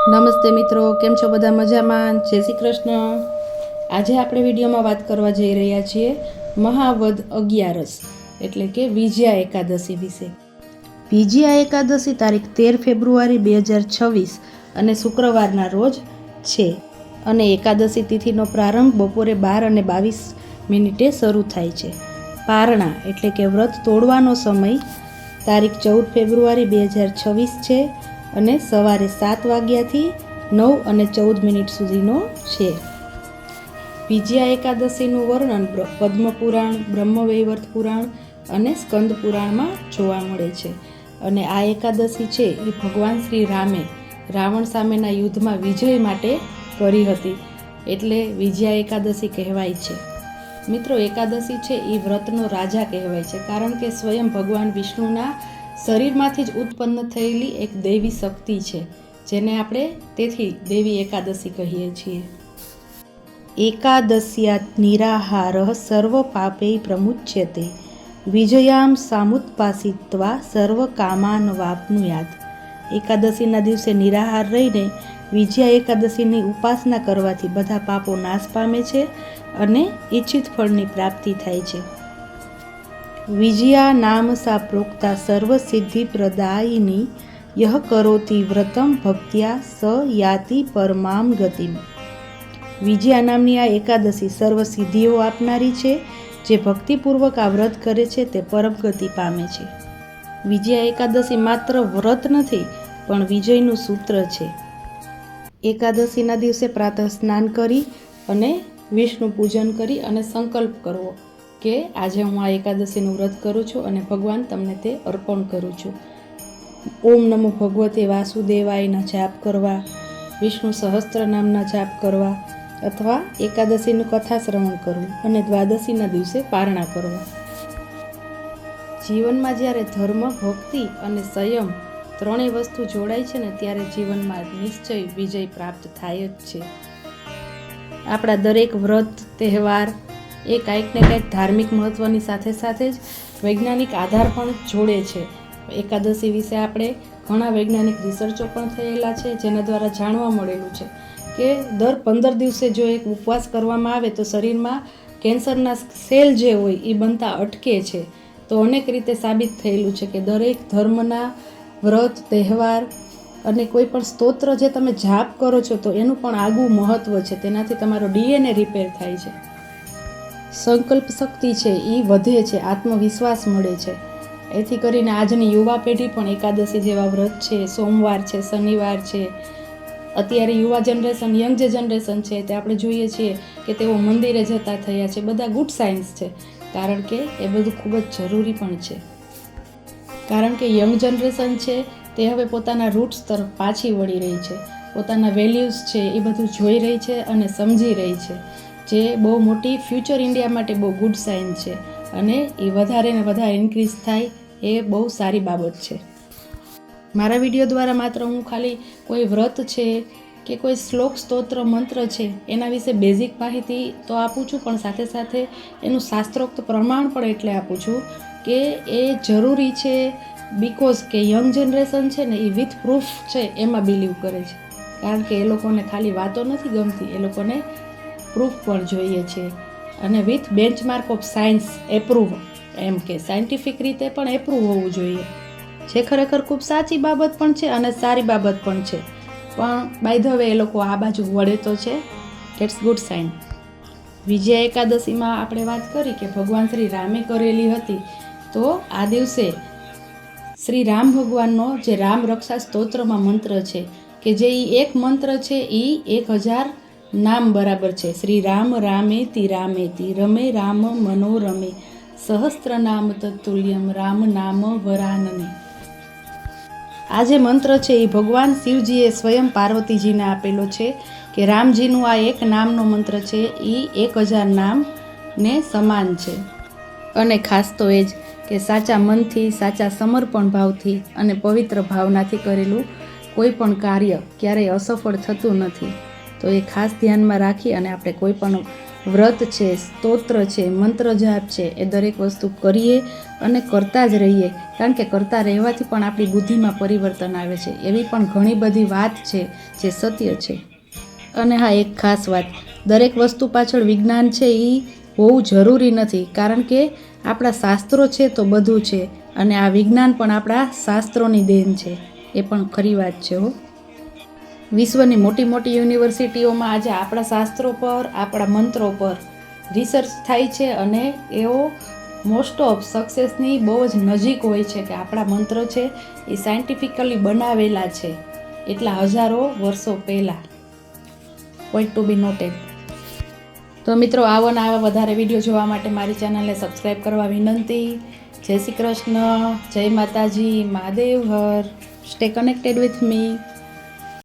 નમસ્તે મિત્રો, કેમ છો બધા? મજામાં? જય શ્રી કૃષ્ણ. આજે આપણે વિડીયોમાં વાત કરવા જઈ રહ્યા છીએ મહાવદ અગિયારસ એટલે કે વિજયા એકાદશી વિશે. વિજયા એકાદશી તારીખ 13 ફેબ્રુઆરી 2026 અને શુક્રવારના રોજ છે અને એકાદશી તિથિનો પ્રારંભ બપોરે 12:22 શરૂ થાય છે. પારણા એટલે કે વ્રત તોડવાનો સમય તારીખ 14 ફેબ્રુઆરી 2026 છે અને સવારે 7 વાગ્યાથી 9:14 સુધીનો છે. વિજયા એકાદશીનું વર્ણન પદ્મપુરાણ, બ્રહ્મવૈવર્ત પુરાણ અને સ્કંદ પુરાણમાં જોવા મળે છે. અને આ એકાદશી છે એ ભગવાન શ્રી રામે રાવણ સામેના યુદ્ધમાં વિજય માટે કરી હતી, એટલે વિજયા એકાદશી કહેવાય છે. મિત્રો, એકાદશી છે એ વ્રતનો રાજા કહેવાય છે, કારણ કે સ્વયં ભગવાન વિષ્ણુના શરીરમાંથી જ ઉત્પન્ન થયેલી એક દૈવી શક્તિ છે, જેને આપણે તેથી દેવી એકાદશી કહીએ છીએ. એકાદશ્યાત નિરાહારઃ સર્વ પાપૈ પ્રમુચ્યતે વિજયામ સામુત્પાસિત્વા સર્વ કામાન વાપ્નુયાત. એકાદશીના દિવસે નિરાહાર રહીને વિજયા એકાદશીની ઉપાસના કરવાથી બધા પાપો નાશ પામે છે અને ઈચ્છિત ફળની પ્રાપ્તિ થાય છે. વિજયા નામ સા પ્રોક્તા સર્વ સિદ્ધિ પ્રદાયિની યહ કરોતિ વ્રતમ ભક્ત્યા સ યાતિ પરમામ ગતિમ. વિજયા નામની આ એકાદશી સર્વ સિદ્ધિઓ આપનારી છે. જે ભક્તિપૂર્વક આ વ્રત કરે છે તે પરમ ગતિ પામે છે. વિજયા એકાદશી માત્ર વ્રત નથી પણ વિજયનું સૂત્ર છે. એકાદશીના દિવસે પ્રાતઃ સ્નાન કરી અને વિષ્ણુ પૂજન કરી અને સંકલ્પ કરવો કે આજે હું આ એકાદશીનું વ્રત કરું છું અને ભગવાન તમને તે અર્પણ કરું છું. ઓમ નમો ભગવતે વાસુદેવાયના જાપ કરવા, વિષ્ણુ સહસ્ત્ર નામના જાપ કરવા અથવા એકાદશીનું કથા શ્રવણ કરવું અને દ્વાદશીના દિવસે પારણા કરવા. જીવનમાં જ્યારે ધર્મ, ભક્તિ અને સંયમ ત્રણેય વસ્તુ જોડાય છે ને ત્યારે જીવનમાં નિશ્ચય વિજય પ્રાપ્ત થાય જ છે. આપણા દરેક વ્રત, તહેવાર એ કાંઈક ને કાંઈક ધાર્મિક મહત્ત્વની સાથે સાથે જ વૈજ્ઞાનિક આધાર પણ જોડે છે. એકાદશી વિશે આપણે ઘણા વૈજ્ઞાનિક રિસર્ચો પણ થયેલા છે, જેના દ્વારા જાણવા મળેલું છે કે દર 15 દિવસે જો એક ઉપવાસ કરવામાં આવે તો શરીરમાં કેન્સરના સેલ જે હોય એ બનતા અટકે છે. તો અનેક રીતે સાબિત થયેલું છે કે દરેક ધર્મના વ્રત, તહેવાર અને કોઈ પણ સ્તોત્ર જે તમે જાપ કરો છો તો એનું પણ આગવું મહત્ત્વ છે. તેનાથી તમારો DNA રિપેર થાય છે, સંકલ્પ શક્તિ છે એ વધે છે, આત્મવિશ્વાસ મળે છે. એથી કરીને આજની યુવા પેઢી પણ એકાદશી જેવા વ્રત છે, સોમવાર છે, શનિવાર છે, અત્યારે યુવા જનરેશન, યંગ જે જનરેશન છે તે આપણે જોઈએ છીએ કે તેઓ મંદિરે જતા થયા છે. બધા ગુડ સાઇન્સ છે, કારણ કે એ બધું ખૂબ જ જરૂરી પણ છે. કારણ કે યંગ જનરેશન છે તે હવે પોતાના રૂટ્સ તરફ પાછી વળી રહી છે, પોતાના વેલ્યુઝ છે એ બધું જોઈ રહી છે અને સમજી રહી છે, જે બહુ મોટી ફ્યુચર ઇન્ડિયા માટે બહુ ગુડ સાઇન છે અને એ વધારે ને વધારે ઇન્ક્રીઝ થાય એ બહુ સારી બાબત છે. મારા વિડીયો દ્વારા માત્ર હું ખાલી કોઈ વ્રત છે કે કોઈ શ્લોક, સ્તોત્ર, મંત્ર છે એના વિશે બેઝિક માહિતી તો આપું છું, પણ સાથે સાથે એનું શાસ્ત્રોક્ત પ્રમાણ પણ એટલે આપું છું કે એ જરૂરી છે. બિકોઝ કે યંગ જનરેશન છે ને એ વિથ પ્રૂફ છે એમાં બિલીવ કરે છે, કારણ કે એ લોકોને ખાલી વાતો નથી ગમતી, એ લોકોને પ્રૂફ પણ જોઈએ છે અને with benchmark of science approve, એમ કે સાયન્ટિફિક રીતે પણ એપ્રૂવ હોવું જોઈએ, જે ખરેખર ખૂબ સાચી બાબત પણ છે અને સારી બાબત પણ છે. પણ બાય ધ વે એ લોકો આ બાજુ વળે તો છે, ધેટ્સ ગુડ સાઇન. વિજયા એકાદશીમાં આપણે વાત કરી કે ભગવાન શ્રી રામે કરેલી હતી, તો આ દિવસે શ્રી રામ ભગવાનનો જે રામ રક્ષા સ્તોત્રમાં મંત્ર છે કે જે એક મંત્ર છે એ 1000 નામ બરાબર છે. શ્રી રામ રામેતિ રામેતિ રમે રામ મનોરમે સહસ્ત્ર નામ તત્તુલ્યમ રામ નામ વરાનને. આ જે મંત્ર છે એ ભગવાન શિવજીએ સ્વયં પાર્વતીજીને આપેલો છે કે રામજીનું આ એક નામનો મંત્ર છે એ 1000 નામને સમાન છે. અને ખાસ તો એ જ કે સાચા મનથી, સાચા સમર્પણ ભાવથી અને પવિત્ર ભાવનાથી કરેલું કોઈ પણ કાર્ય ક્યારેય અસફળ થતું નથી. તો એ ખાસ ધ્યાનમાં રાખી અને આપણે કોઈ પણ વ્રત છે, સ્તોત્ર છે, મંત્ર જાપ છે, એ દરેક વસ્તુ કરીએ અને કરતા જ રહીએ, કારણ કે કરતા રહેવાથી પણ આપણી બુદ્ધિમાં પરિવર્તન આવે છે. એવી પણ ઘણી બધી વાત છે જે સત્ય છે. અને હા, એક ખાસ વાત, દરેક વસ્તુ પાછળ વિજ્ઞાન છે એ હોવું જરૂરી નથી, કારણ કે આપણા શાસ્ત્રો છે તો બધું છે, અને આ વિજ્ઞાન પણ આપણા શાસ્ત્રોની દેન છે. એ પણ ખરી વાત છે હો. વિશ્વની મોટી મોટી યુનિવર્સિટીઓમાં આજે આપણા શાસ્ત્રો પર, આપણા મંત્રો પર રિસર્ચ થાય છે, અને એવો મોસ્ટ ઓફ સક્સેસની બહુ જ નજીક હોય છે કે આપણા મંત્ર છે એ સાયન્ટિફિકલી બનાવેલા છે એટલા હજારો વર્ષો પહેલાં. પોઈન્ટ ટુ બી નોટેડ. તો મિત્રો, આવો ને આવા વધારે વિડીયો જોવા માટે મારી ચેનલને સબસ્ક્રાઈબ કરવા વિનંતી. જય શ્રી કૃષ્ણ, જય માતાજી, મહાદેવ હર. Stay connected with me.